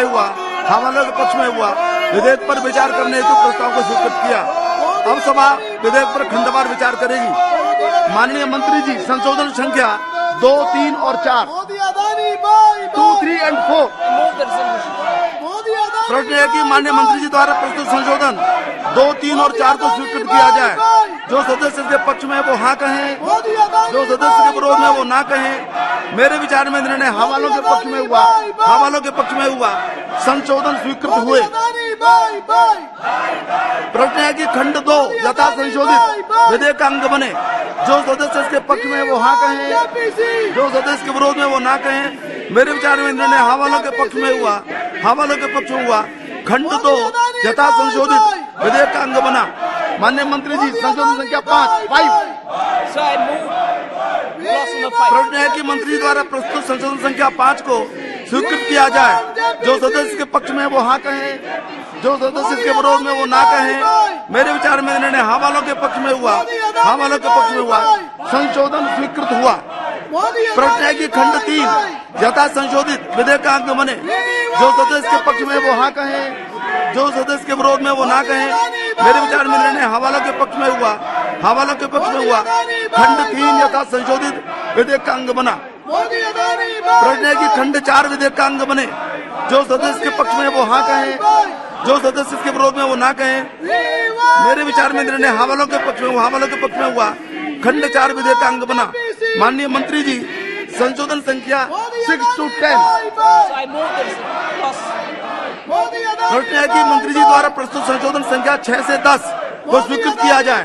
में हुआ, हवालों के पक्ष में हुआ। विधेयक पर विचार करने हेतु प्रस्ताव को स्वीकृत किया। अब सभा विधेयक पर खंडवार विचार करेगी। माननीय मंत्री जी, संशोधन संख्या 2, 3 और 4, 2, 3 and 4। प्रश्न है कि माननीय मंत्री जी द्वारा प्रस्तुत संशोधन 2, 3 और 4 को स्वीकृत किया जाए। जो सदस्य के पक्ष में वो हाँ कहें, जो सदस्य के विरोध में वो ना कहें। मेरे विचार में निर्णय हवालों के पक्ष में हुआ, हवालों के पक्ष में हुआ। संशोधन स्वीकृत हुए। प्रश्न है कि खंड 2 यथा संशोधित विधेयक का अंग बने। जो सदस्य इसके पक्ष में वो हाँ कहें, जो सदस्य के विरोध में वो ना कहें। मेरे विचार में निर्णय हवालों के पक्ष में हुआ, हवालों के पक्ष में हुआ। खंड 2 यथा संशोधित विधेयक का अंग बना। माननीय मंत्री जी, संशोधन संख्या 5। प्रश्न है कि मंत्री द्वारा प्रस्तुत संशोधन संख्या 5 को स्वीकृत किया जाए। जो सदस्य के पक्ष में वो हाँ कहें, जो सदस्य इसके विरोध में वो ना कहें। मेरे विचार में निर्णय हवालों के पक्ष में हुआ, हवालों के पक्ष में हुआ। संशोधन स्वीकृत हुआ। प्रश्न है कि खंड 3 यथा संशोधित विधेयक का अंग बने। जो सदस्य के पक्ष में वो हाँ कहें, जो सदस्य के विरोध में वो ना कहें। मेरे विचार में निर्णय हवालों के पक्ष में हुआ, हवालों के पक्ष में हुआ। खंड 3 यथा संशोधित विधेयक का अंग बना। प्रश्न है कि खंड 4 विधेयक का अंग बने। जो सदस्य के पक्ष में वो हाँ कहें, जो सदस्य इसके विरोध में वो ना कहें। मेरे विचार में निर्णय हवालों के पक्ष में हुआ, हवालों के पक्ष में हुआ। खंड 4 विधेयक का अंग बना। माननीय मंत्री जी, संशोधन संख्या 6 to 10। प्रश्न है कि मंत्री जी द्वारा प्रस्तुत संशोधन संख्या 6 से 10 को स्वीकृत किया जाए।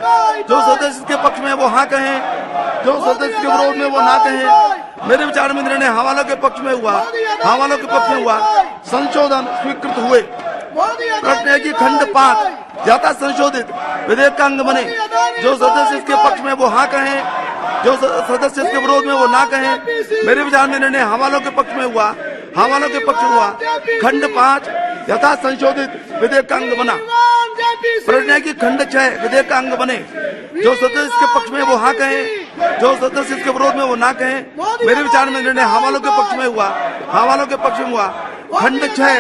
जो सदस्य के पक्ष में वो हाँ कहें, जो सदस्य के विरोध में वो ना कहें। मेरे विचार में निर्णय हवालों के पक्ष में हुआ, हवालों के पक्ष में हुआ। संशोधन स्वीकृत हुए। प्रश्न है कि खंड 5 यथा संशोधित विधेयक का अंग बने। जो सदस्य इसके पक्ष में वो हाँ कहें, जो सदस्य इसके विरोध में वो ना कहें। मेरे विचार में निर्णय हवालों के पक्ष में हुआ, हवालों के पक्ष में हुआ। खंड 5 यथा संशोधित विधेयक का अंग बना। प्रश्न है कि खंड 6 विधेयक का अंग बने। जो सदस्य इसके पक्ष में वो हाँ कहें, जो सदस्य इसके विरोध में वो ना कहें। मेरे विचार में निर्णय हवालों के पक्ष में हुआ, हवालों के पक्ष में हुआ। खंड 6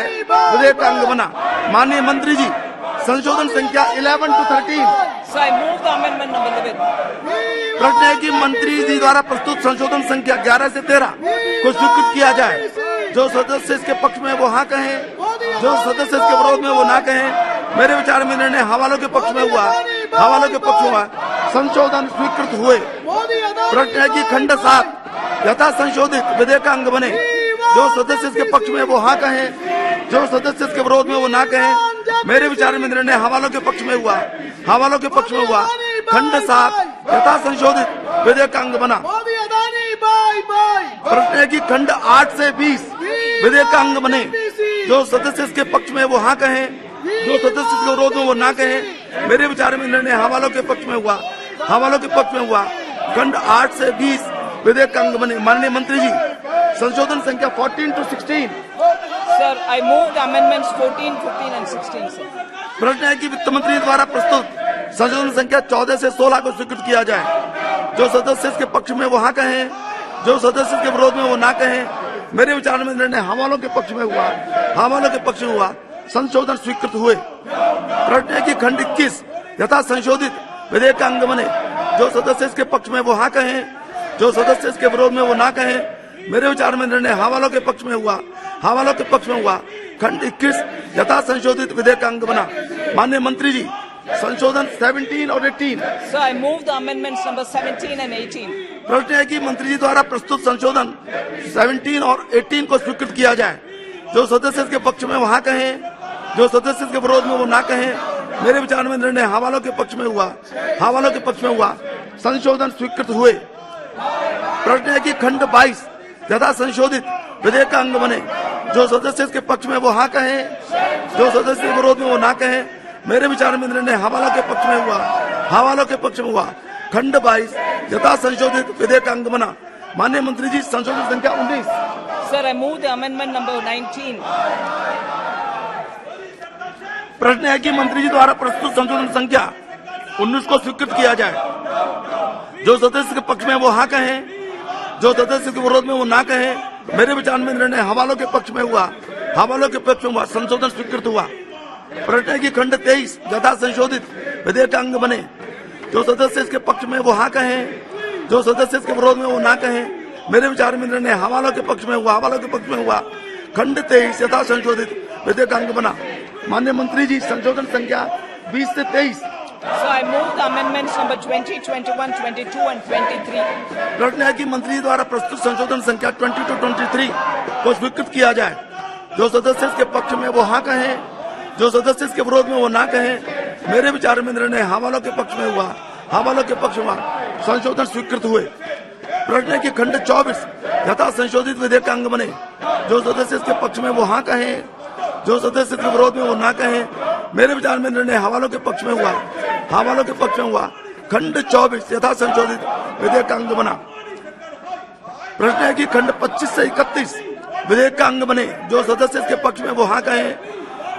विधेयक का अंग बना। माननीय मंत्री जी, संशोधन संख्या 11 to 13। प्रश्न है कि मंत्री जी द्वारा प्रस्तुत संशोधन संख्या 11 से 13 को स्वीकृत किया जाए। जो सदस्य इसके पक्ष में वो हाँ कहें, जो सदस्य इसके विरोध में वो ना कहें। मेरे विचार में निर्णय हवालों के पक्ष में हुआ, हवालों के पक्ष में हुआ। संशोधन स्वीकृत हुए। प्रश्न है कि खंड 7 यथा संशोधित विधेयक का अंग बने। जो सदस्य इसके पक्ष में वो हाँ कहें, जो सदस्य इसके विरोध में वो ना कहें। मेरे विचार में निर्णय हवालों के पक्ष में हुआ, हवालों के पक्ष में हुआ। खंड 7 यथा संशोधित विधेयक का अंग बना। प्रश्न है कि खंड 8 से 20 विधेयक का अंग बने। जो सदस्य इसके पक्ष में वो हाँ कहें, जो सदस्य इसके विरोध में वो ना कहें। मेरे विचार में निर्णय हवालों के पक्ष में हुआ, हवालों के पक्ष में हुआ। खंड 8 से 20 विधेयक का अंग बने। माननीय मंत्री जी, संशोधन संख्या 14 to 16। Sir, I move the amendments 14, 15 and 16, sir. प्रश्न है कि वित्त मंत्री द्वारा प्रस्तुत संशोधन संख्या 14 से 16 को स्वीकृत किया जाए। जो सदस्य इसके पक्ष में वो हाँ कहें, जो सदस्य इसके विरोध में वो ना कहें। मेरे विचार में निर्णय हवालों के पक्ष में हुआ, हवालों के पक्ष में हुआ। संशोधन स्वीकृत हुए। प्रश्न है कि खंड 21 यथा संशोधित विधेयक का अंग बने। जो सदस्य इसके पक्ष में वो हाँ कहें, जो सदस्य इसके विरोध में वो ना कहें। मेरे विचार में निर्णय हवालों के पक्ष में हुआ, हवालों के पक्ष में हुआ। खंड 21 यथा संशोधित विधेयक का अंग बना। माननीय मंत्री जी, संशोधन 17 और 18। Sir, I move the amendments number 17 and 18. प्रश्न है कि मंत्री जी द्वारा प्रस्तुत संशोधन 17 और 18 को स्वीकृत किया जाए। जो सदस्य इसके पक्ष में वहाँ कहें, जो सदस्य इसके विरोध में वो ना कहें। मेरे विचार में निर्णय हवालों के पक्ष में हुआ, हवालों के पक्ष में हुआ। संशोधन स्वीकृत हुए। प्रश्न है कि खंड 22 यथा संशोधित विधेयक का अंग बने। जो सदस्य इसके पक्ष में वो हाँ कहें, जो सदस्य के विरोध में वो ना कहें। मेरे विचार में निर्णय हवालों के पक्ष में हुआ, हवालों के पक्ष में हुआ। खंड 22 यथा संशोधित विधेयक का अंग बना। माननीय मंत्री जी, संशोधन संख्या 19। Sir, I move the amendment number 19. प्रश्न है कि मंत्री जी द्वारा प्रस्तुत संशोधन संख्या 19 को स्वीकृत किया जाए। जो सदस्य के पक्ष में वो हाँ कहें, जो सदस्य के विरोध में वो ना कहें। मेरे विचार में निर्णय हवालों के पक्ष में हुआ, हवालों के पक्ष में हुआ, संशोधन स्वीकृत हुआ। प्रश्न है कि खंड 23 यथा संशोधित विधेयक का अंग बने। जो सदस्य इसके पक्ष में वो हाँ कहें, जो सदस्य इसके विरोध में वो ना कहें। मेरे विचार में निर्णय हवालों के पक्ष में हुआ, हवालों के पक्ष में हुआ। खंड 23 यथा संशोधित विधेयक का अंग बना। माननीय मंत्री जी, संशोधन संख्या 20 से 23। So I move the amendments number 20, 21, 22 and 23. प्रश्न है कि मंत्री द्वारा प्रस्तुत संशोधन संख्या 20 to 23 को स्वीकृत किया जाए। जो सदस्य इसके पक्ष में वो हाँ कहें, जो सदस्य इसके विरोध में वो ना कहें। मेरे विचार में निर्णय हवालों के पक्ष में हुआ, हवालों के पक्ष में हुआ। संशोधन स्वीकृत हुए। प्रश्न है कि खंड 24 यथा संशोधित विधेयक का अंग बने। जो सदस्य इसके पक्ष में वो हाँ कहें, जो सदस्य इसके विरोध में वो ना कहें। मेरे विचार में निर्णय हवालों के पक्ष में हुआ, हवालों के पक्ष में हुआ। खंड 24 यथा संशोधित विधेयक का अंग बना। प्रश्न है कि खंड 25 से 31 विधेयक का अंग बने। जो सदस्य इसके पक्ष में वो हाँ कहें,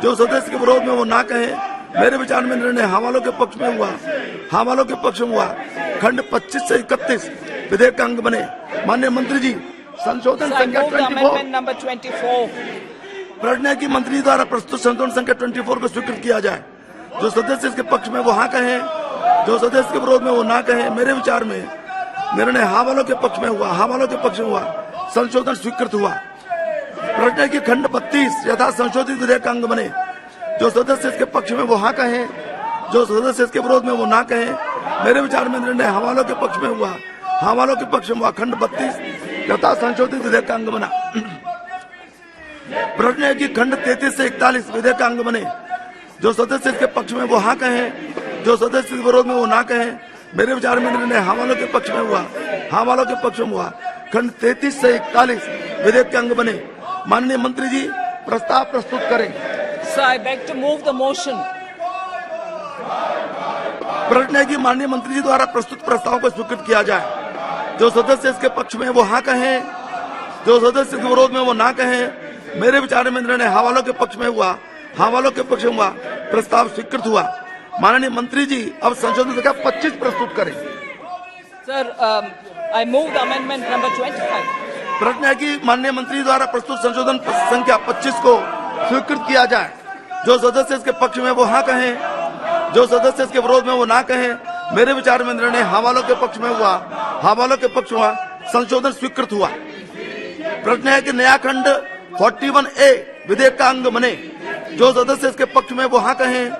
जो सदस्य के विरोध में वो ना कहें। मेरे विचार में निर्णय हवालों के पक्ष में हुआ, हवालों के पक्ष में हुआ। खंड 25 से 31 विधेयक का अंग बने। माननीय मंत्री जी, संशोधन So I संख्या move the 24। amendment number 24. प्रश्न है कि मंत्री द्वारा प्रस्तुत संशोधन संख्या 24 को स्वीकृत किया जाए। जो सदस्य इसके पक्ष में वो हाँ कहें, जो सदस्य के विरोध में वो ना कहें। मेरे विचार में निर्णय हवालों के पक्ष में हुआ, हवालों के पक्ष में हुआ। संशोधन स्वीकृत हुआ। प्रश्न है कि खंड 32 यथा संशोधित विधेयक का अंग बने। जो सदस्य इसके पक्ष में वो हाँ कहें, जो सदस्य इसके विरोध में वो ना कहें। मेरे विचार में निर्णय हवालों के पक्ष में हुआ, हवालों के पक्ष में हुआ। खंड 32 यथा संशोधित विधेयक का अंग बना। प्रश्न है कि खंड 33 से 41 विधेयक का अंग बने। जो सदस्य इसके पक्ष में वो हाँ कहें, जो सदस्य के विरोध में वो ना कहें। मेरे विचार में निर्णय हवालों के पक्ष में हुआ, हवालों के पक्ष में हुआ। खंड 33 से 41 विधेयक के अंग बने। माननीय मंत्री जी, प्रस्ताव प्रस्तुत करें। So I beg to move the motion. प्रश्न है कि माननीय मंत्री जी द्वारा प्रस्तुत प्रस्ताव को स्वीकृत किया जाए। जो सदस्य इसके पक्ष में वो हाँ कहें, जो सदस्य के विरोध में वो ना कहें। मेरे विचार में निर्णय हवालों के पक्ष में हुआ, हवालों के पक्ष में हुआ। प्रस्ताव स्वीकृत हुआ। माननीय मंत्री जी, अब संशोधन संख्या 25 प्रस्तुत करें। Sir, I move the amendment number 25. प्रश्न है कि माननीय मंत्री द्वारा प्रस्तुत संशोधन संख्या 25 को स्वीकृत किया जाए। जो सदस्य इसके पक्ष में वो हाँ कहें, जो सदस्य इसके विरोध में वो ना कहें। मेरे विचार में निर्णय हवालों के पक्ष में हुआ, हवालों के पक्ष में हुआ। संशोधन स्वीकृत हुआ। प्रश्न है कि नया खंड 41A विधेयक का अंग बने। जो सदस्य इसके पक्ष में वो हाँ कहें,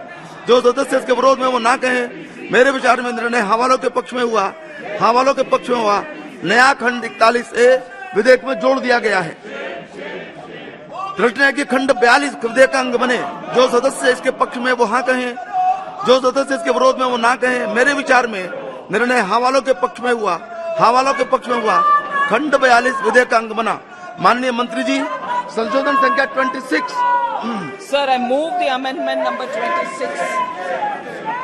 जो सदस्य इसके विरोध में वो ना कहें। मेरे विचार में निर्णय हवालों के पक्ष में हुआ, हवालों के पक्ष में हुआ। नया खंड 41A विधेयक में जोड़ दिया गया है। प्रश्न है कि खंड 42 विधेयक का अंग बने। जो सदस्य इसके पक्ष में वो हाँ कहें, जो सदस्य इसके विरोध में वो ना कहें। मेरे विचार में निर्णय हवालों के पक्ष में हुआ, हवालों के पक्ष में हुआ। खंड 42 विधेयक का अंग बना। माननीय मंत्री जी, संशोधन संख्या 26। Sir, I move the amendment number 26.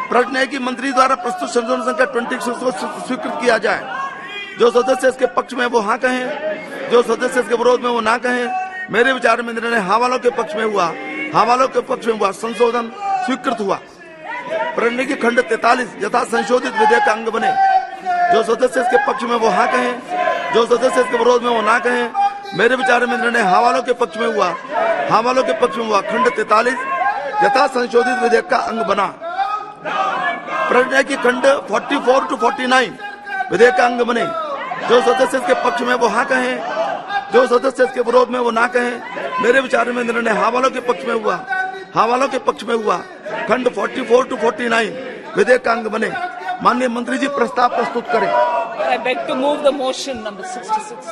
प्रश्न है कि मंत्री द्वारा प्रस्तुत संशोधन संख्या 26 को स्वीकृत किया जाए। जो सदस्य इसके पक्ष में वो हाँ कहें, जो सदस्य इसके विरोध में वो ना कहें। मेरे विचार में निर्णय हवालों के पक्ष में हुआ, हवालों के पक्ष में हुआ। संशोधन स्वीकृत हुआ। प्रश्न की खंड 43 यथा संशोधित विधेयक का अंग बने। जो सदस्य इसके पक्ष में वो हाँ कहें, जो सदस्य इसके विरोध में वो ना कहें। मेरे विचार में निर्णय हवालों के पक्ष में हुआ, हवालों के पक्ष में हुआ। खंड 43 यथा संशोधित विधेयक का अंग बना। प्रश्न है कि खंड 44 to 49 विधेयक का अंग बने। जो सदस्य इसके पक्ष में वो हाँ कहें, जो सदस्य इसके विरोध में वो ना कहें। मेरे विचार में निर्णय हवालों के पक्ष में हुआ, हवालों के पक्ष में हुआ। खंड 44 to 49 विधेयक का अंग बने। माननीय मंत्री जी, प्रस्ताव प्रस्तुत करें। I beg to move the motion number 66.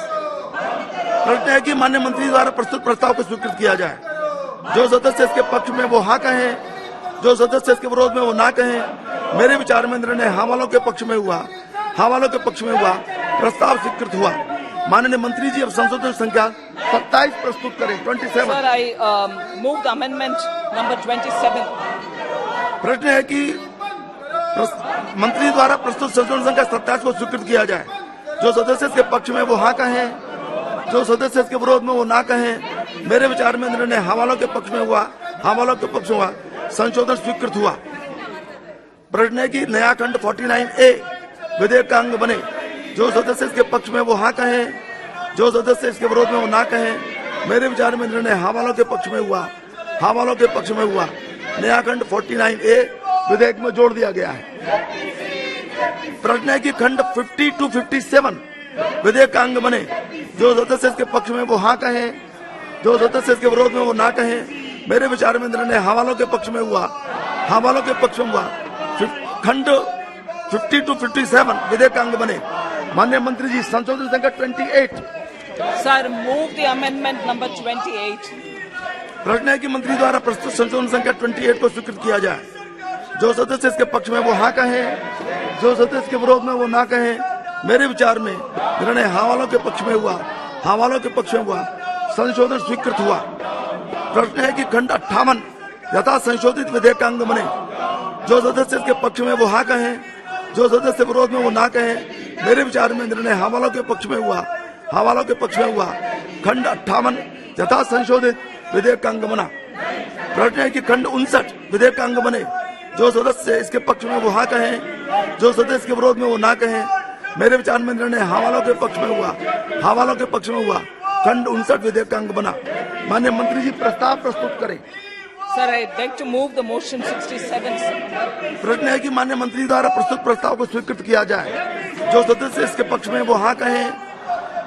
प्रश्न है कि माननीय मंत्री द्वारा प्रस्तुत प्रस्ताव को स्वीकृत किया जाए। जो सदस्य इसके पक्ष में वो हाँ कहें, जो सदस्य इसके विरोध में वो ना कहें। मेरे विचार में निर्णय हवालों के पक्ष में हुआ, हवालों के पक्ष में हुआ। प्रस्ताव स्वीकृत हुआ। माननीय मंत्री जी, अब संशोधन संख्या 27 प्रस्तुत करें। 27। Sir, I move the amendment number 27. प्रश्न है कि मंत्री द्वारा प्रस्तुत संशोधन संख्या 27 को स्वीकृत किया जाए। जो सदस्य इसके पक्ष में वो हाँ कहें, जो सदस्य इसके विरोध में वो ना कहें। मेरे विचार में निर्णय हवालों के पक्ष में हुआ, हवालों के पक्ष में हुआ। संशोधन स्वीकृत हुआ। प्रश्न है कि नया खंड 49A विधेयक का अंग बने। जो सदस्य इसके पक्ष में वो हाँ कहें, जो सदस्य इसके विरोध में वो ना कहें। मेरे विचार में निर्णय हाँ वालों के पक्ष में हुआ, हाँ वालों के पक्ष में हुआ। नया खंड 49A विधेयक में जोड़ दिया गया है। प्रश्न है कि खंड 50 to 57 विधेयक का अंग बने। जो सदस्य इसके पक्ष में वो हाँ कहें, जो सदस्य इसके विरोध में वो ना कहें। मेरे विचार में निर्णय हाँ वालों के पक्ष में हुआ, हाँ वालों के पक्ष में हुआ। खंड 50 to 57 विधेयक का अंग बने। माननीय मंत्री जी, संशोधन संख्या 28। Sir, move the amendment number 28. प्रश्न है कि मंत्री द्वारा प्रस्तुत संशोधन संख्या 28 को स्वीकृत किया जाए। जो सदस्य इसके पक्ष में वो हाँ कहें, जो सदस्य इसके विरोध में वो ना कहें। मेरे विचार में निर्णय हाँ वालों के पक्ष में हुआ, हाँ वालों के पक्ष में हुआ। संशोधन स्वीकृत हुआ। प्रश्न है कि खंड 58 यथा संशोधित विधेयक का अंग बने। जो सदस्य इसके पक्ष में वो हाँ कहें, जो सदस्य विरोध में वो ना कहें। मेरे विचार में निर्णय हाँ वालों के पक्ष में हुआ, हाँ वालों के पक्ष में हुआ। खंड 58 यथा संशोधित विधेयक का अंग बना। प्रश्न है कि खंड 59 विधेयक का अंग बने। जो सदस्य इसके पक्ष में वो हाँ कहें, जो सदस्य इसके विरोध में वो ना कहें। मेरे विचार में निर्णय हाँ वालों के पक्ष में हुआ, हाँ वालों के पक्ष में हुआ। खंड 59 विधेयक का अंग बना। माननीय मंत्री जी, प्रस्ताव प्रस्तुत करें। Sir, I beg to move the motion 67. Sir. प्रश्न है कि माननीय मंत्री द्वारा प्रस्तुत प्रस्ताव को स्वीकृत किया जाए। जो सदस्य इसके पक्ष में वो हाँ कहें,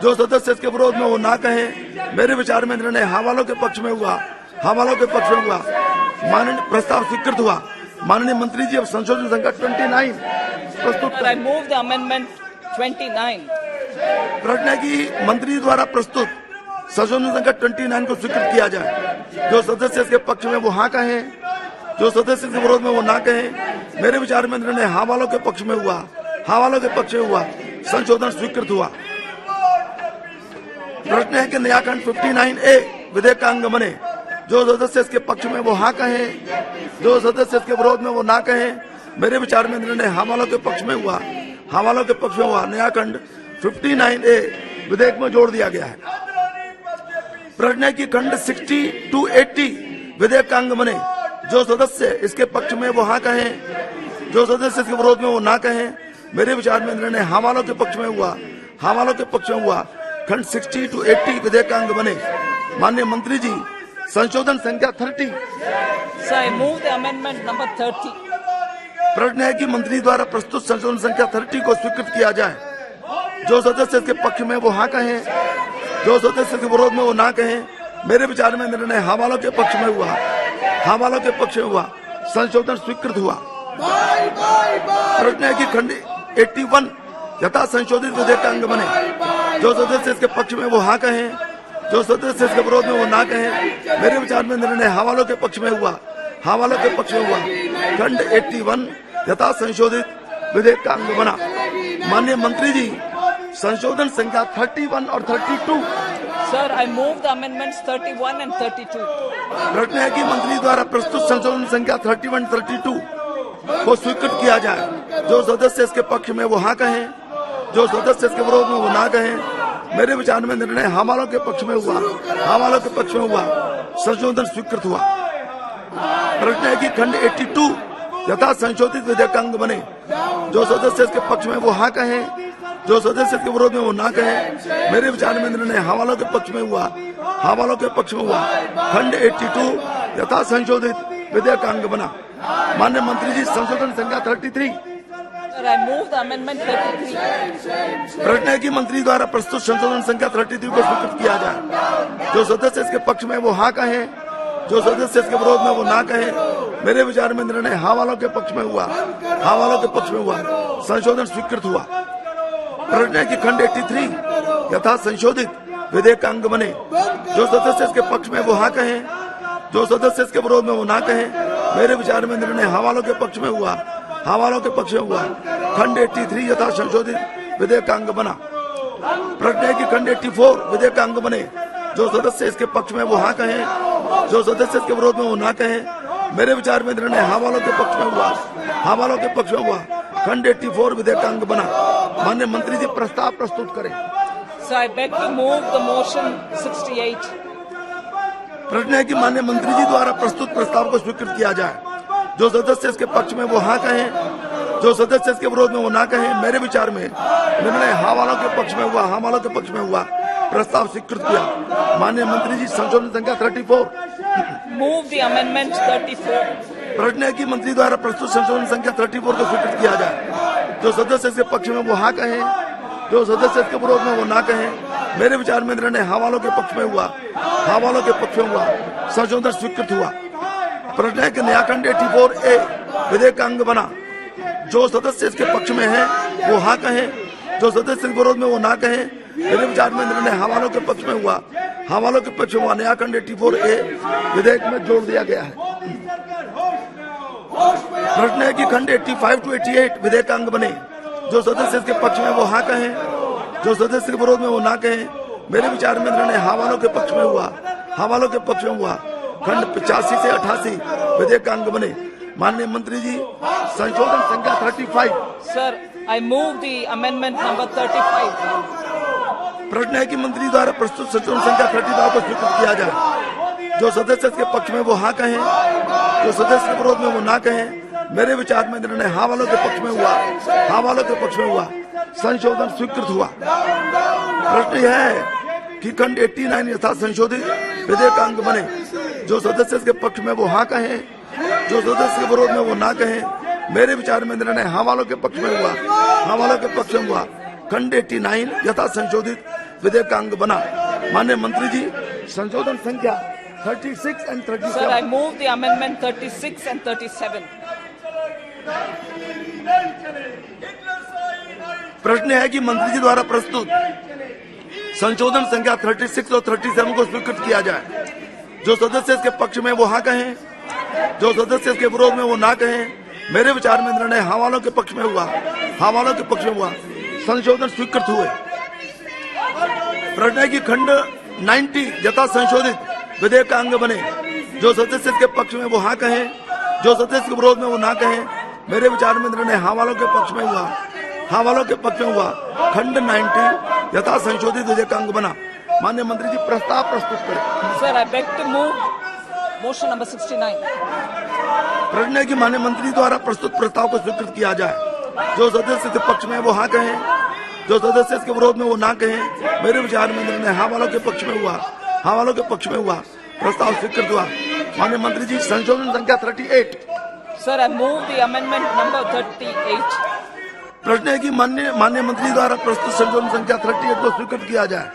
जो सदस्य इसके विरोध में वो ना कहें। मेरे विचार में निर्णय हाँ वालों के पक्ष में हुआ, हाँ वालों के पक्ष में हुआ। माननीय प्रस्ताव स्वीकृत हुआ। माननीय मंत्री जी, अब संशोधन संख्या 29 प्रस्तुत Sir, I move the amendment 29. प्रश्न है कि मंत्री द्वारा प्रस्तुत संशोधन संख्या 29 को स्वीकृत किया जाए। जो सदस्य इसके पक्ष में वो हाँ कहें, जो सदस्य इसके विरोध में वो ना कहें। मेरे विचार में निर्णय हाँ वालों के पक्ष में हुआ, हाँ वालों के पक्ष में हुआ। संशोधन स्वीकृत हुआ। प्रश्न है कि नया खंड 59A विधेयक का अंग बने। जो सदस्य इसके पक्ष में वो हाँ कहें, जो सदस्य इसके विरोध में वो ना कहें। मेरे विचार में निर्णय हाँ वालों के पक्ष में हुआ, हाँ वालों के पक्ष में हुआ। नया खंड 59A विधेयक में जोड़ दिया गया है। प्रश्न है कि खंड 60 to 80 विधेयक का अंग बने। जो सदस्य इसके पक्ष में वो हाँ कहें, जो सदस्य इसके विरोध में वो ना कहें। मेरे विचार में निर्णय हाँ वालों के पक्ष में हुआ, हाँ वालों के पक्ष में हुआ। खंड 60 to 80 विधेयक का अंग बने। माननीय मंत्री जी, संशोधन संख्या 30। Sir, I move the amendment number 30. प्रश्न है कि मंत्री द्वारा प्रस्तुत संशोधन संख्या 30 को स्वीकृत किया जाए। जो सदस्य इसके पक्ष में वो हाँ कहें, जो सदस्य के विरोध में वो ना कहें। मेरे विचार में निर्णय हाँ वालों के पक्ष में हुआ, हाँ वालों के पक्ष में हुआ। संशोधन स्वीकृत हुआ। प्रश्न है कि खंड 81 यथा संशोधित विधेयक का अंग बने। जो सदस्य इसके पक्ष में वो हाँ कहें, जो सदस्य इसके विरोध में वो ना कहें। मेरे विचार में निर्णय हाँ वालों के पक्ष में हुआ, हाँ वालों के पक्ष में हुआ। खंड 81 यथा संशोधित विधेयक का अंग बना। माननीय मंत्री जी, संशोधन संख्या 31 और 32। Sir, I move the amendments 31 and 32. प्रश्न है कि मंत्री द्वारा प्रस्तुत संशोधन संख्या 31, 32 को स्वीकृत किया जाए। जो सदस्य इसके पक्ष में वो हाँ कहें, जो सदस्य इसके विरोध में वो ना कहें। मेरे विचार में निर्णय हाँ वालों के पक्ष में हुआ, हाँ वालों के पक्ष में हुआ। संशोधन स्वीकृत हुआ। प्रश्न है कि खंड 82 यथा संशोधित विधेयक का अंग बने। जो सदस्य इसके पक्ष में वो हाँ कहें, जो सदस्य इसके विरोध में वो ना कहें। मेरे विचार में निर्णय हाँ वालों के पक्ष में हुआ, हाँ वालों के पक्ष में हुआ। खंड 82 यथा संशोधित विधेयक का अंग बना। माननीय मंत्री जी, संशोधन संख्या 33। Sir, I move the amendment 33. प्रश्न है कि मंत्री द्वारा प्रस्तुत संशोधन संख्या 33 को स्वीकृत किया जाए। जो सदस्य इसके पक्ष में वो हाँ कहें, जो सदस्य इसके विरोध में वो ना कहें। मेरे विचार में निर्णय हाँ वालों के पक्ष में हुआ, हाँ वालों के पक्ष में हुआ। संशोधन स्वीकृत हुआ। प्रश्न है कि खंड 83 यथा संशोधित विधेयक का अंग बने। जो सदस्य इसके पक्ष में वो हाँ कहें, जो सदस्य इसके विरोध में वो ना कहें। मेरे विचार में निर्णय हाँ वालों के पक्ष में हुआ, हाँ वालों के पक्ष में हुआ। खंड 83 यथा संशोधित विधेयक का अंग बना। प्रश्न है कि खंड 84 विधेयक का अंग बने। जो सदस्य इसके पक्ष में वो हाँ कहें, जो सदस्य इसके विरोध में वो ना कहें। मेरे विचार में निर्णय हाँ वालों के पक्ष में हुआ, हाँ वालों के पक्ष में हुआ। खंड 84 विधेयक का अंग बना। माननीय मंत्री जी, प्रस्ताव प्रस्तुत करें। So I beg to move the motion 68. प्रश्न है कि माननीय मंत्री जी द्वारा प्रस्तुत प्रस्ताव को स्वीकृत किया जाए। जो सदस्य इसके पक्ष में वो हाँ कहें, जो सदस्य इसके विरोध में वो ना कहें। मेरे विचार में निर्णय हाँ वालों के पक्ष में हुआ, हाँ वालों के पक्ष में हुआ। प्रस्ताव स्वीकृत किया। माननीय मंत्री जी, संशोधन संख्या 34। Move the amendment 34. प्रश्न है कि मंत्री द्वारा प्रस्तुत संशोधन संख्या 34 को स्वीकृत किया जाए। जो सदस्य इसके पक्ष में वो हाँ कहें, जो सदस्य इसके विरोध में वो ना कहें। मेरे विचार में निर्णय हाँ वालों के पक्ष में हुआ, हाँ वालों के पक्ष में हुआ, संशोधन स्वीकृत हुआ। प्रश्न है कि नया खंड 84A विधेयक का अंग बना। जो सदस्य इसके पक्ष में है वो हाँ कहें, जो सदस्य इसके विरोध में वो ना कहें। मेरे विचार में निर्णय हाँ वालों के पक्ष में हुआ, हाँ वालों के पक्ष में हुआ। नया खंड 84A विधेयक में जोड़ दिया गया है। प्रश्न है कि खंड 85 to 88 विधेयक का अंग बने। जो सदस्य इसके पक्ष में वो हाँ कहें, जो सदस्य के विरोध में वो ना कहें। मेरे विचार में निर्णय हाँ वालों के पक्ष में हुआ, हाँ वालों के पक्ष में हुआ। खंड 85 से 88 विधेयक का अंग बने। माननीय मंत्री जी, संशोधन संख्या 35। Sir, I move the amendment number 35. प्रश्न है कि मंत्री द्वारा प्रस्तुत संशोधन संख्या 35 को स्वीकृत किया जाए। जो सदस्य इसके पक्ष में वो हाँ कहें, जो सदस्य के विरोध में वो ना कहें। मेरे विचार में निर्णय हाँ वालों के पक्ष में हुआ, हाँ वालों के पक्ष में हुआ। संशोधन स्वीकृत हुआ। प्रश्न यह है कि खंड 89 यथा संशोधित विधेयक का अंग बने। जो सदस्य इसके पक्ष में वो हाँ कहें, जो सदस्य के विरोध में वो ना कहें। मेरे विचार में निर्णय हाँ वालों के पक्ष में हुआ, हाँ वालों के पक्ष में हुआ। खंड 89 यथा संशोधित विधेयक का अंग बना। माननीय मंत्री जी, संशोधन संख्या 36 and 37। Sir, I move the amendment 36 and 37. प्रश्न है कि मंत्री जी द्वारा प्रस्तुत संशोधन संख्या 36 और 37 को स्वीकृत किया जाए। जो सदस्य इसके पक्ष में वो हाँ कहें, जो सदस्य इसके विरोध में वो ना कहें। मेरे विचार में निर्णय हाँ वालों के पक्ष में हुआ, हाँ वालों के पक्ष में हुआ। संशोधन स्वीकृत हुए। प्रश्न है कि खंड 90 यथा संशोधित विधेयक का अंग बने। जो सदस्य इसके पक्ष में वो हाँ कहें, जो सदस्य के विरोध में वो ना कहें। मेरे विचार में निर्णय हाँ वालों के पक्ष में हुआ, हाँ वालों के पक्ष में हुआ। खंड 90 यथा संशोधित विधेयक का अंग बना। माननीय मंत्री जी, प्रस्ताव प्रस्तुत करें। Sir, I beg to move motion number 69. प्रश्न है कि माननीय मंत्री द्वारा प्रस्तुत प्रस्ताव को स्वीकृत किया जाए। जो सदस्य इसके पक्ष में वो हाँ कहें, जो सदस्य इसके विरोध में वो ना कहें। मेरे विचार में निर्णय हाँ वालों के पक्ष में हुआ, हाँ वालों के पक्ष में हुआ। प्रस्ताव स्वीकृत हुआ। माननीय मंत्री जी, संशोधन संख्या 38। Sir, I move the amendment number 38. प्रश्न है कि माननीय मंत्री द्वारा प्रस्तुत संशोधन संख्या 38 को स्वीकृत किया जाए।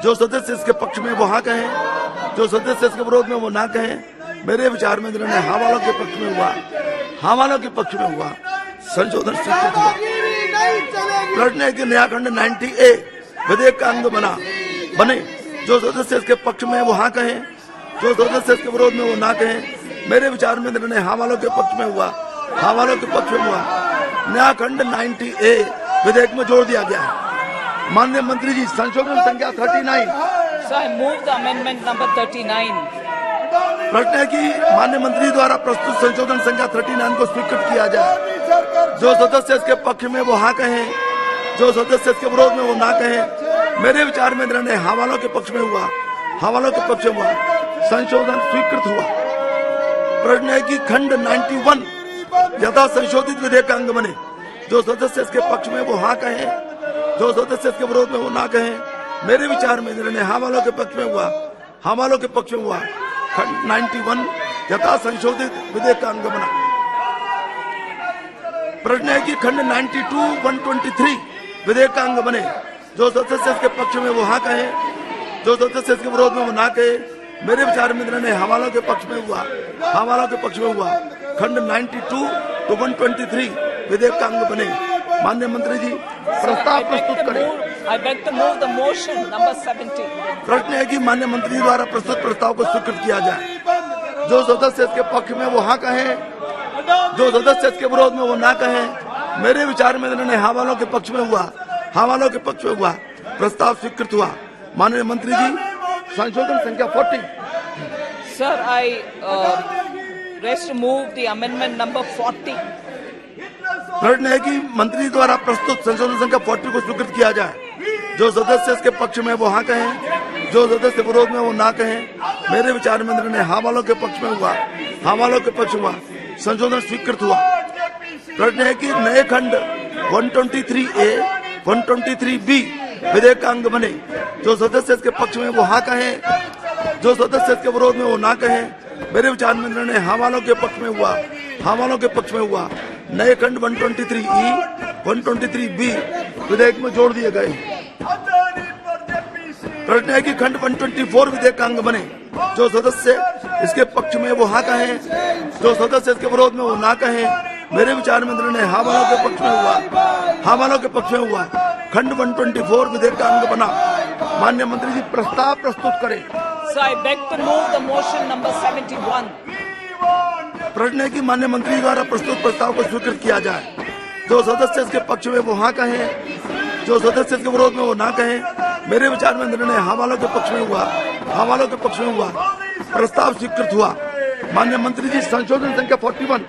जो सदस्य इसके पक्ष में वो हाँ कहें, जो सदस्य इसके विरोध में वो ना कहें। मेरे विचार में निर्णय हाँ वालों के पक्ष में हुआ, हाँ वालों के पक्ष में हुआ। संशोधन स्वीकृत हुआ। प्रश्न है कि नया खंड 90A विधेयक का अंग बने। जो सदस्य इसके पक्ष में वो हाँ कहें, जो सदस्य इसके विरोध में वो ना कहें। मेरे विचार में निर्णय हाँ वालों के पक्ष में हुआ, हाँ वालों के पक्ष में हुआ। नया खंड 90A विधेयक में जोड़ दिया गया है। माननीय मंत्री जी, संशोधन संख्या 39। So I move the amendment number 39. प्रश्न है कि माननीय मंत्री द्वारा प्रस्तुत संशोधन संख्या 39 को स्वीकृत किया जाए। जो सदस्य इसके पक्ष में वो हाँ कहें, जो सदस्य इसके विरोध में वो ना कहें। मेरे विचार में निर्णय हाँ वालों के पक्ष में हुआ, हाँ वालों के पक्ष में हुआ। संशोधन स्वीकृत हुआ। प्रश्न है कि खंड 91 यथा संशोधित विधेयक का अंग बने। जो सदस्य इसके पक्ष में वो हाँ कहें, जो सदस्य इसके विरोध में वो ना कहें। मेरे विचार में निर्णय हाँ वालों के पक्ष में हुआ, हाँ वालों के पक्ष में हुआ। खंड 91 यथा संशोधित विधेयक का अंग बना। प्रश्न है कि खंड 92-123 विधेयक का अंग बने। जो सदस्य इसके पक्ष में वो हाँ कहें, जो सदस्य इसके विरोध में वो ना कहे। मेरे विचार में निर्णय हाँ वालों के पक्ष में हुआ, हाँ वालों के पक्ष में हुआ। खंड 92-123 विधेयक का अंग बने। माननीय मंत्री जी, प्रस्ताव प्रस्तुत करें। I beg to move the motion number 70. प्रश्न है कि माननीय मंत्री द्वारा प्रस्तुत प्रस्ताव को स्वीकृत किया जाए। जो सदस्य इसके पक्ष में वो हाँ कहें, जो सदस्य इसके विरोध में वो ना कहें। मेरे विचार में निर्णय हाँ वालों के पक्ष में हुआ, हाँ वालों के पक्ष में हुआ। प्रस्ताव स्वीकृत हुआ। माननीय मंत्री जी, संशोधन संख्या 40। Sir, I rest move the amendment number 40. प्रश्न है कि मंत्री द्वारा प्रस्तुत संशोधन संख्या 40 को स्वीकृत किया जाए। जो सदस्य इसके पक्ष में वो हाँ कहें, जो सदस्य विरोध में वो ना कहें। मेरे विचार में निर्णय हाँ वालों के पक्ष में हुआ, हाँ वालों के पक्ष में हुआ। संशोधन स्वीकृत हुआ। प्रश्न है कि नए खंड 123A, 123B विधेयक का अंग बने। जो सदस्य इसके पक्ष में वो हाँ कहें, जो सदस्य इसके विरोध में वो ना कहें। मेरे विचार में निर्णय हाँ वालों के पक्ष में हुआ, हाँ वालों के पक्ष में हुआ। नए खंड 123E, 123B विधेयक में जोड़ दिए गए। प्रश्न है कि खंड 124 विधेयक का अंग बने। जो सदस्य इसके पक्ष में वो हाँ कहें, जो सदस्य इसके विरोध में वो ना कहें। मेरे विचार में निर्णय हाँ वालों के पक्ष में हुआ, हाँ वालों के पक्ष में हुआ। खंड 124 विधेयक का अंग बना। माननीय मंत्री जी प्रस्ताव प्रस्तुत करें। So I beg to move the motion number 71. प्रश्न है कि माननीय मंत्री द्वारा प्रस्तुत प्रस्ताव को स्वीकृत किया जाए। जो सदस्य इसके पक्ष में वो हाँ कहें, जो सदस्य इसके विरोध में वो ना कहें। मेरे विचार में निर्णय हाँ वालों के पक्ष में हुआ, हाँ वालों के पक्ष में हुआ। प्रस्ताव स्वीकृत हुआ। माननीय मंत्री जी संशोधन संख्या 41।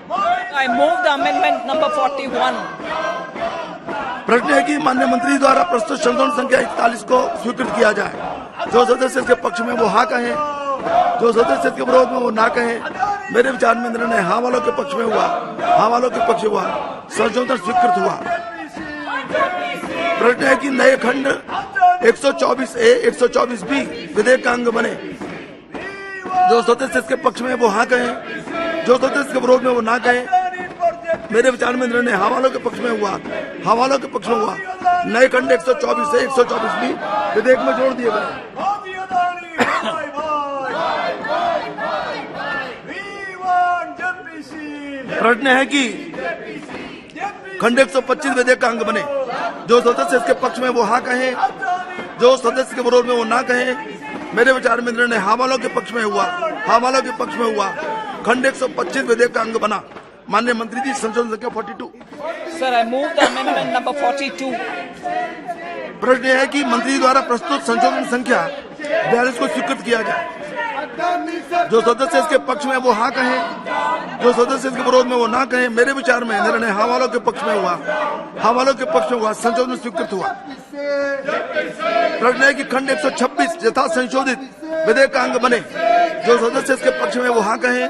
I move the amendment number 41. प्रश्न है कि माननीय मंत्री द्वारा प्रस्तुत संशोधन संख्या 41 को स्वीकृत किया जाए। जो सदस्य इसके पक्ष में वो हाँ कहें, जो सदस्य इसके विरोध में वो ना कहें। मेरे विचार में निर्णय हाँ वालों के पक्ष में हुआ, हाँ वालों के पक्ष में हुआ। संशोधन स्वीकृत हुआ। प्रश्न है कि नए खंड 124A, 124B विधेयक का अंग बने। जो सदस्य इसके पक्ष में वो हाँ कहें, जो सदस्य इसके विरोध में वो ना कहें। मेरे विचार में निर्णय हाँ वालों के पक्ष में हुआ, हाँ वालों के पक्ष में हुआ। नए खंड 124A, 124B विधेयक में जोड़ दिए गए। प्रश्न है कि खंड 125 विधेयक का अंग बने। जो सदस्य इसके पक्ष में वो हाँ कहें, जो सदस्य के विरोध में वो ना कहें। मेरे विचार में निर्णय हाँ वालों के पक्ष में हुआ, हाँ वालों के पक्ष में हुआ। खंड 125 विधेयक का अंग बना। माननीय मंत्री जी संशोधन संख्या 42। Sir, I move the amendment number 42. प्रश्न है कि मंत्री द्वारा प्रस्तुत संशोधन संख्या 42 को स्वीकृत किया जाए। जो सदस्य इसके पक्ष में वो हाँ कहें, जो सदस्य इसके विरोध में वो ना कहें। मेरे विचार में निर्णय हाँ वालों के पक्ष में हुआ, हाँ वालों के पक्ष में हुआ। संशोधन स्वीकृत हुआ। प्रश्न है कि खंड 126 यथा संशोधित विधेयक का अंग बने। जो सदस्य इसके पक्ष में वो हाँ कहें,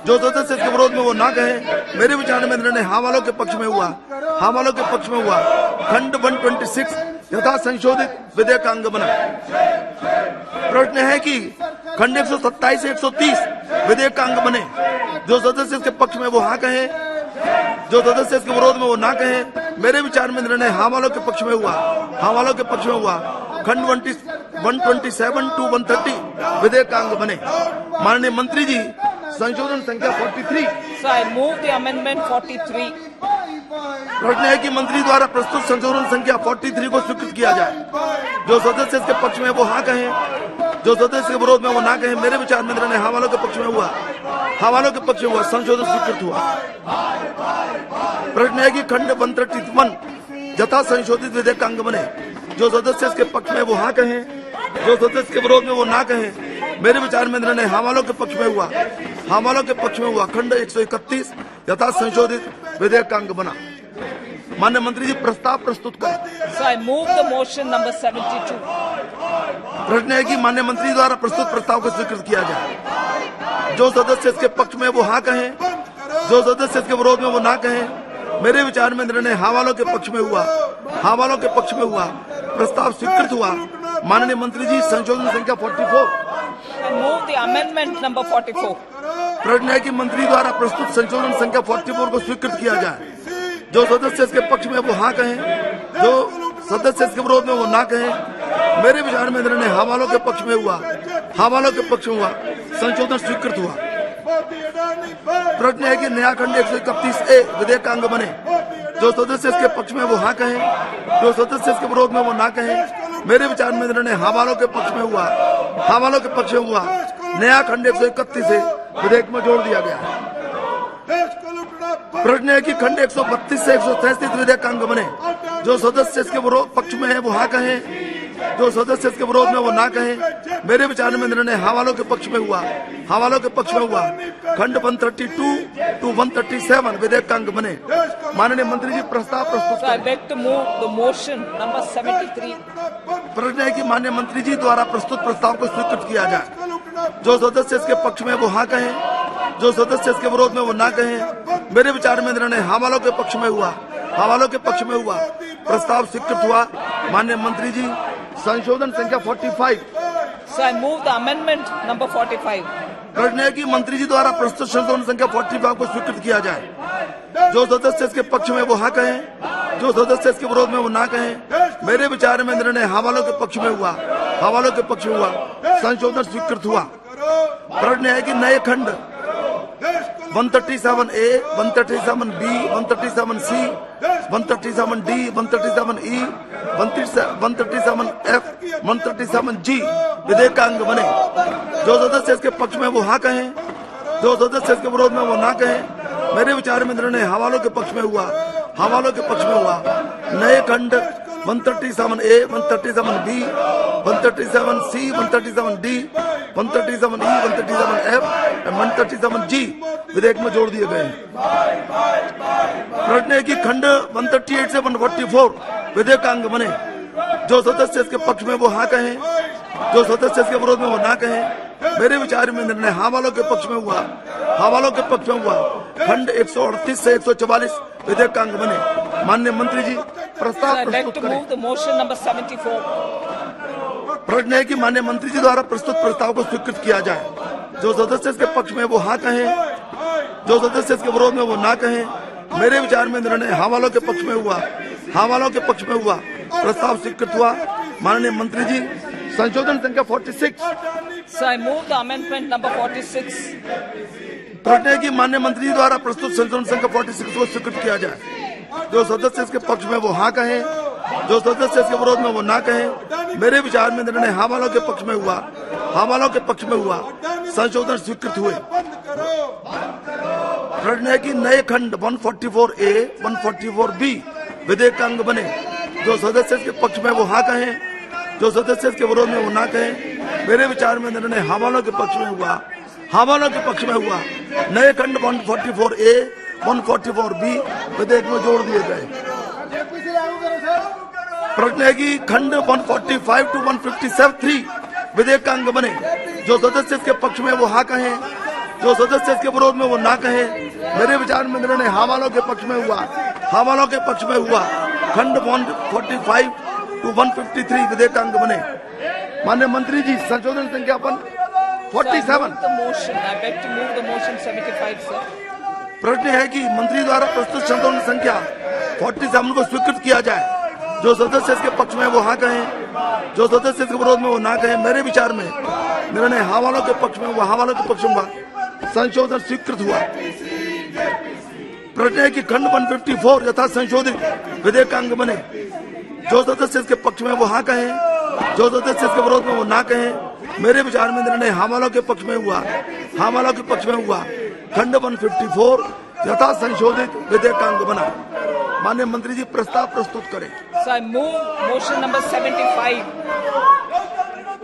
जो सदस्य इसके विरोध में वो ना कहें। मेरे विचार में निर्णय हाँ वालों के पक्ष में हुआ, हाँ वालों के पक्ष में हुआ। खंड 126 यथा संशोधित विधेयक का अंग बना। प्रश्न है कि खंड 127 से 130 विधेयक का अंग बने। जो सदस्य इसके पक्ष में वो हाँ कहें, जो सदस्य इसके विरोध में वो ना कहें। मेरे विचार में निर्णय हाँ वालों के पक्ष में हुआ, हाँ वालों के पक्ष में हुआ। खंड 127 to 130 विधेयक का अंग बने। माननीय मंत्री जी संशोधन संख्या 43। So I move the amendment 43. प्रश्न है कि मंत्री द्वारा प्रस्तुत संशोधन संख्या 43 को स्वीकृत किया जाए। जो सदस्य इसके पक्ष में वो हाँ कहें, जो सदस्य के विरोध में वो ना कहें। मेरे विचार में निर्णय हाँ वालों के पक्ष में हुआ, हाँ वालों के पक्ष में हुआ। संशोधन स्वीकृत हुआ। प्रश्न है कि खंड 131 यथा संशोधित विधेयक का अंग बने। जो सदस्य इसके पक्ष में वो हाँ कहें, जो सदस्य के विरोध में वो ना कहें। मेरे विचार में निर्णय हाँ वालों के पक्ष में हुआ, हाँ वालों के पक्ष में हुआ। खंड 131 यथा संशोधित विधेयक का अंग बना। माननीय मंत्री जी प्रस्ताव प्रस्तुत करें। So I move the motion number 72. प्रश्न है कि माननीय मंत्री द्वारा प्रस्तुत प्रस्ताव को स्वीकृत किया जाए। जो सदस्य इसके पक्ष में वो हाँ कहें, जो सदस्य इसके विरोध में वो ना कहें। मेरे विचार में निर्णय हाँ वालों के पक्ष में हुआ, हाँ वालों के पक्ष में हुआ। प्रस्ताव स्वीकृत हुआ। माननीय मंत्री जी संशोधन संख्या 44। I move the amendment number 44. प्रश्न है कि मंत्री द्वारा प्रस्तुत संशोधन संख्या 44 को स्वीकृत किया जाए। जो सदस्य इसके पक्ष में वो हाँ कहें, जो सदस्य इसके विरोध में वो ना कहें। मेरे विचार में निर्णय हाँ वालों के पक्ष में हुआ, हाँ वालों के पक्ष में हुआ। संशोधन स्वीकृत हुआ। प्रश्न है कि नया खंड 131A विधेयक का अंग बने। जो सदस्य इसके पक्ष में वो हाँ कहें, जो सदस्य इसके विरोध में वो ना कहें। मेरे विचार में निर्णय हाँ वालों के पक्ष में हुआ, हाँ वालों के पक्ष में हुआ। नया खंड 131 से विधेयक में जोड़ दिया गया। प्रश्न है कि खंड 132 से 133 विधेयक का अंग बने। जो सदस्य इसके विरोध पक्ष में है वो हाँ कहें, जो सदस्य इसके विरोध में वो ना कहें। मेरे विचार में निर्णय हाँ वालों के पक्ष में हुआ, हाँ वालों के पक्ष में हुआ। खंड 132 to 137 विधेयक का अंग बने। माननीय मंत्री जी प्रस्ताव प्रस्तुत So I beg to move the motion number 73. प्रश्न है कि माननीय मंत्री जी द्वारा प्रस्तुत प्रस्ताव को स्वीकृत किया जाए। जो सदस्य इसके पक्ष में वो हाँ कहें, जो सदस्य इसके विरोध में वो ना कहें। मेरे विचार में निर्णय हाँ वालों के पक्ष में हुआ, हाँ वालों के पक्ष में हुआ। प्रस्ताव स्वीकृत हुआ। माननीय मंत्री जी, संशोधन संख्या 45। So I move the amendment number 45. प्रश्न है कि मंत्री जी द्वारा प्रस्तुत संशोधन संख्या 45 को स्वीकृत किया जाए। जो सदस्य इसके पक्ष में वो हाँ कहें, जो सदस्य इसके विरोध में वो ना कहें। मेरे विचार में निर्णय हवालों के पक्ष में हुआ, हवालों के पक्ष में हुआ, संशोधन स्वीकृत हुआ। प्रश्न है कि नए खंड 137A, 137B, 137C, 137D, 137E, 137F, 137G विधेयक का अंग बने। जो सदस्य इसके पक्ष में वो हाँ कहें, जो सदस्य इसके विरोध में वो ना कहें। मेरे विचार में निर्णय हवालों के पक्ष में हुआ, हवालों के पक्ष में हुआ। नए खंड 137A, 137B, 137C, 137D, 137E, 137F, 137G विधेयक में जोड़ दिए गए। प्रश्न है कि खंड 138 से 144 विधेयक का अंग बने। जो सदस्य इसके पक्ष में वो हाँ कहें, जो सदस्य इसके विरोध में वो ना कहें। मेरे विचार में निर्णय हवालों के पक्ष में हुआ, हवालों के पक्ष में हुआ। खंड 138 से 144 विधेयक का अंग बने। माननीय मंत्री जी, प्रस्ताव I'd like प्रस्तुत to करें। move the motion number 74. प्रश्न है कि माननीय मंत्री जी द्वारा प्रस्तुत प्रस्ताव को स्वीकृत किया जाए। जो सदस्य इसके पक्ष में वो हाँ कहें, जो सदस्य इसके विरोध में वो ना कहें। मेरे विचार में निर्णय हवालों के पक्ष में हुआ, हवालों के पक्ष में हुआ। प्रस्ताव स्वीकृत हुआ। माननीय मंत्री जी, संशोधन संख्या 46। So I move the amendment number 46. प्रश्न है कि माननीय मंत्री जी द्वारा प्रस्तुत संशोधन संख्या 46 को स्वीकृत किया जाए। जो सदस्य इसके पक्ष में वो हाँ कहें, जो सदस्य इसके विरोध में वो ना कहें। मेरे विचार में निर्णय हवालों के पक्ष में हुआ, हवालों के पक्ष में हुआ। संशोधन स्वीकृत हुए। प्रश्न है कि नए खंड 144A, 144B विधेयक का अंग बने। जो सदस्य इसके पक्ष में वो हाँ कहें, जो सदस्य इसके विरोध में वो ना कहें। मेरे विचार में निर्णय हवालों के पक्ष में हुआ, हवालों के पक्ष में हुआ। नए खंड 144A, 144B विधेयक में जोड़ दिए गए। प्रश्न है कि खंड 145 to 157 विधेयक का अंग बने। जो सदस्य इसके पक्ष में वो हाँ कहें, जो सदस्य इसके विरोध में वो ना कहें। मेरे विचार में निर्णय हवालों के पक्ष में हुआ, हवालों के पक्ष में हुआ। खंड 145 to 153 विधेयक का अंग बने। माननीय मंत्री जी, संशोधन संख्या 47। So I move the motion. I beg to move the motion 75, sir. प्रश्न है कि मंत्री द्वारा प्रस्तुत संशोधन संख्या 47 को स्वीकृत किया जाए। जो सदस्य इसके पक्ष में वो हाँ कहें, जो सदस्य इसके विरोध में वो ना कहें। मेरे विचार में निर्णय हवालों के पक्ष में हुआ, हवालों के पक्ष में हुआ। संशोधन स्वीकृत हुआ। प्रश्न है कि खंड 154 यथा संशोधित विधेयक का अंग बने। जो सदस्य इसके पक्ष में वो हाँ कहें, जो सदस्य इसके विरोध में वो ना कहें। मेरे विचार में निर्णय हवालों के पक्ष में हुआ, हवालों के पक्ष में हुआ। खंड 154 यथा संशोधित विधेयक का अंग बना। माननीय मंत्री जी, प्रस्ताव प्रस्तुत करें। So I move motion number 75.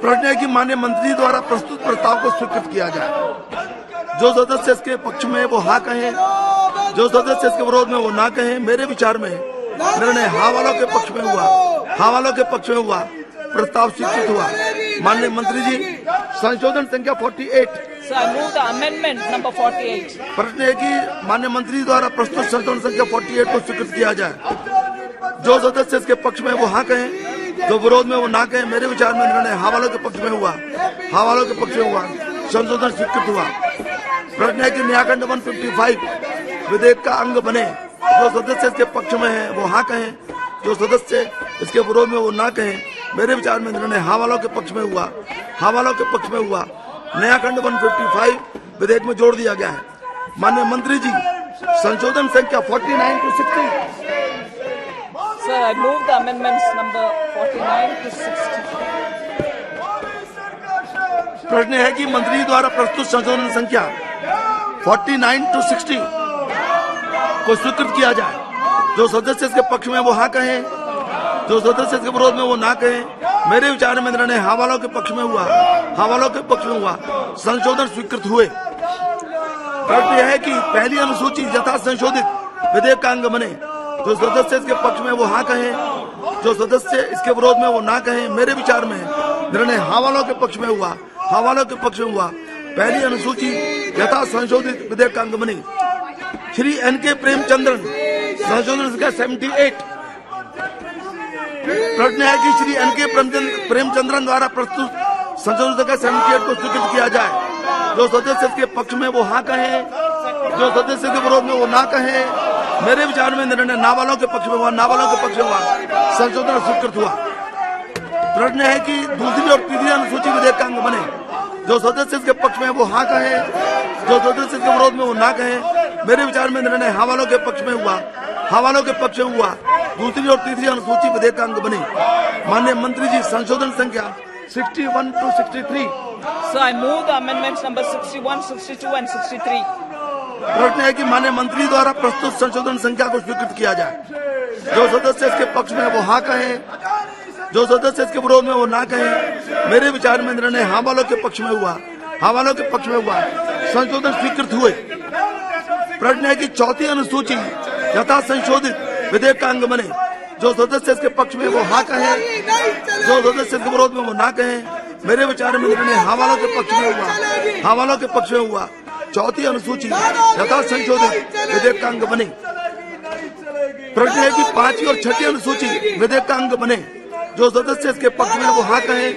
प्रश्न है कि माननीय मंत्री जी द्वारा प्रस्तुत प्रस्ताव को स्वीकृत किया जाए। जो सदस्य इसके पक्ष में वो हाँ कहें, जो सदस्य इसके विरोध में वो ना कहें। मेरे विचार में निर्णय हवालों के पक्ष में हुआ, हवालों के पक्ष में हुआ। प्रस्ताव स्वीकृत हुआ। माननीय मंत्री जी, संशोधन संख्या 48। So I move the amendment number 48. प्रश्न है कि माननीय मंत्री जी द्वारा प्रस्तुत संशोधन संख्या 48 को स्वीकृत किया जाए। जो सदस्य इसके पक्ष में वो हाँ कहें, जो विरोध में वो ना कहें। मेरे विचार में निर्णय हवालों के पक्ष में हुआ, हवालों के पक्ष में हुआ। संशोधन स्वीकृत हुआ। प्रश्न है कि न्यायखंड 155 विधेयक का अंग बने। जो सदस्य इसके पक्ष में है वो हाँ कहें, जो सदस्य इसके विरोध में वो ना कहें। मेरे विचार में निर्णय हवालों के पक्ष में हुआ, हवालों के पक्ष में हुआ। नया खंड 155 विधेयक में जोड़ दिया गया है। माननीय मंत्री जी, संशोधन संख्या 49 to 60। Sir, I move the amendments number 49 to 60. प्रश्न है कि मंत्री जी द्वारा प्रस्तुत संशोधन संख्या 49 to 60 को स्वीकृत किया जाए। जो सदस्य इसके पक्ष में वो हाँ कहें, जो सदस्य इसके विरोध में वो ना कहें। मेरे विचार में निर्णय हवालों के पक्ष में हुआ, हवालों के पक्ष में हुआ। संशोधन स्वीकृत हुए। प्रश्न यह है कि पहली अनुसूची यथा संशोधित विधेयक का अंग बने। जो सदस्य इसके पक्ष में वो हाँ कहें, जो सदस्य इसके विरोध में वो ना कहें। मेरे विचार में निर्णय हवालों के पक्ष में हुआ, हवालों के पक्ष में हुआ। पहली अनुसूची यथा संशोधित विधेयक का अंग बनी। श्री N.K. प्रेमचंद्रन, संशोधन संख्या 78। प्रश्न है कि श्री एन.के. प्रेमचंद्रन द्वारा प्रस्तुत संशोधन संख्या 78 को स्वीकृत किया जाए। जो सदस्य इसके पक्ष में वो हाँ कहें, जो सदस्य के विरोध में वो ना कहें। मेरे विचार में निर्णय नाबालों के पक्ष में हुआ, नाबालों के पक्ष में हुआ, संशोधन स्वीकृत हुआ। प्रश्न है कि दूसरी और तीसरी अनुसूची विधेयक का अंग बने। जो सदस्य इसके पक्ष में वो हाँ कहे, जो सदस्य इसके विरोध में वो ना कहे। मेरे विचार में निर्णय हाँ वालों के पक्ष में हुआ, हाँ वालों के पक्ष में हुआ। दूसरी और तीसरी अनुसूची विधेयक का अंग बने। माननीय मंत्री जी, संशोधन संख्या 61 to 63। So I move the amendments number 61, 62 and 63. प्रश्न है कि माननीय मंत्री द्वारा प्रस्तुत संशोधन संख्या को स्वीकृत किया जाए। जो सदस्य इसके पक्ष में वो हाँ कहे, जो सदस्य इसके विरोध में वो ना कहे। मेरे विचार में निर्णय हाँ वालों के पक्ष में हुआ, हाँ वालों के पक्ष में हुआ। संशोधन स्वीकृत हुए। प्रश्न है कि चौथी अनुसूची यथा संशोधित विधेयक का अंग बने। जो सदस्य इसके पक्ष में वो हाँ कहे, जो सदस्य इसके विरोध में वो ना कहे। मेरे विचार में निर्णय हाँ वालों के पक्ष में हुआ, हाँ वालों के पक्ष में हुआ। चौथी अनुसूची यथा संशोधित विधेयक का अंग बने। प्रश्न है कि पांचवी और छठी अनुसूची विधेयक का अंग बने। जो सदस्य इसके पक्ष में वो हाँ कहे,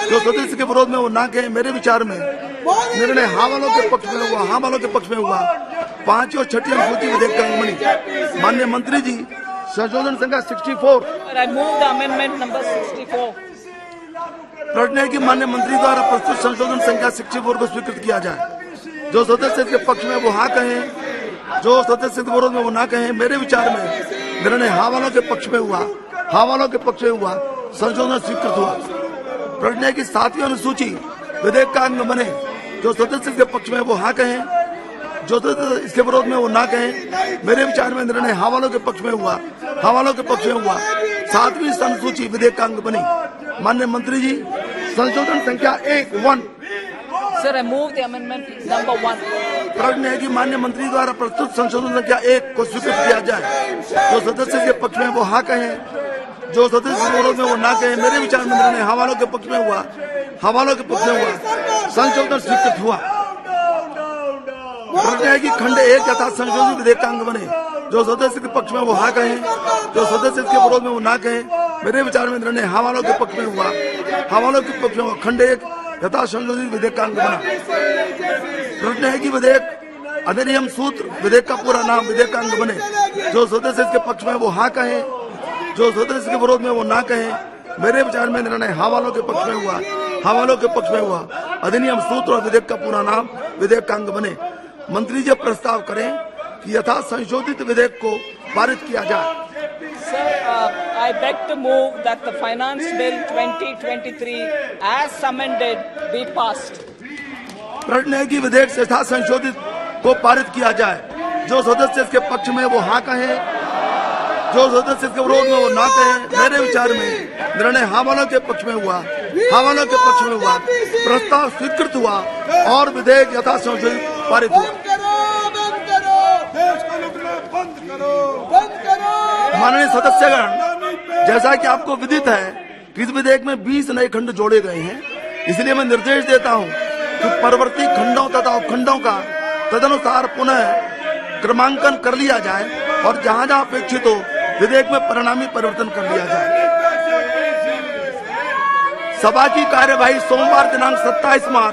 जो सदस्य के विरोध में वो ना कहे। मेरे विचार में निर्णय हाँ वालों के पक्ष में हुआ, हाँ वालों के पक्ष में हुआ। पांचवी और छठी अनुसूची विधेयक का अंग बनी। माननीय मंत्री जी, संशोधन संख्या 64। I move the amendment number 64. प्रश्न है कि माननीय मंत्री द्वारा प्रस्तुत संशोधन संख्या 64 को स्वीकृत किया जाए। जो सदस्य इसके पक्ष में वो हाँ कहे, जो सदस्य के विरोध में वो ना कहे। मेरे विचार में निर्णय हाँ वालों के पक्ष में हुआ, हाँ वालों के पक्ष में हुआ। संशोधन स्वीकृत हुआ। प्रश्न है कि सातवीं अनुसूची विधेयक का अंग बने। जो सदस्य इसके पक्ष में वो हाँ कहें, जो सदस्य इसके विरोध में वो ना कहें। मेरे विचार में निर्णय हाँ वालों के पक्ष में हुआ, हाँ वालों के पक्ष में हुआ। सातवीं अनुसूची विधेयक का अंग बनी। माननीय मंत्री जी, संशोधन संख्या 1 Sir, I move the amendment number 1. प्रश्न है कि माननीय मंत्री द्वारा प्रस्तुत संशोधन संख्या 1 को स्वीकृत किया जाए। जो सदस्य के पक्ष में वो हाँ कहें, जो सदस्य के विरोध में वो ना कहें। मेरे विचार में निर्णय हाँ वालों के पक्ष में हुआ, हाँ वालों के पक्ष में हुआ। संशोधन स्वीकृत हुआ। प्रश्न है कि खंड 1 यथा संशोधित विधेयक का अंग बने। जो सदस्य के पक्ष में वो हाँ कहें, जो सदस्य के विरोध में वो ना कहें। मेरे विचार में निर्णय हाँ वालों के पक्ष में हुआ, हाँ वालों के पक्ष में हुआ। खंड 1 यथा संशोधित विधेयक का अंग बना। प्रश्न है कि विधेयक अधिनियम सूत्र विधेयक का पूरा नाम विधेयक का अंग बने। जो सदस्य इसके पक्ष में वो हाँ कहें, जो सदस्य के विरोध में वो ना कहें। मेरे विचार में निर्णय हाँ वालों के पक्ष में हुआ, हाँ वालों के पक्ष में हुआ। अधिनियम सूत्र और विधेयक का पूरा नाम विधेयक का अंग बने। मंत्री जी प्रस्ताव करें कि यथा संशोधित विधेयक को पारित किया जाए। Sir, I beg to move that the Finance Bill 2023 as amended be passed. प्रश्न है कि विधेयक से यथा संशोधित को पारित किया जाए। जो सदस्य इसके पक्ष में वो हाँ कहे, जो सदस्य इसके विरोध में वो ना कहे। मेरे विचार में निर्णय हाँ वालों के पक्ष में हुआ, हाँ वालों के पक्ष में हुआ। प्रस्ताव स्वीकृत हुआ और विधेयक यथा संशोधित पारित हुआ। माननीय सदस्यगण, जैसा कि आपको विदित है कि इस विधेयक में 20 नए खंड जोड़े गए हैं। इसलिए मैं निर्देश देता हूं कि परवर्ती खंडों तथा उपखंडों का तदनुसार पुनः क्रमांकन कर लिया जाए और जहां जहां अपेक्षित हो विधेयक में परिणामी परिवर्तन कर लिया जाए। सभा की कार्यवाही सोमवार दिनांक 27 मार्च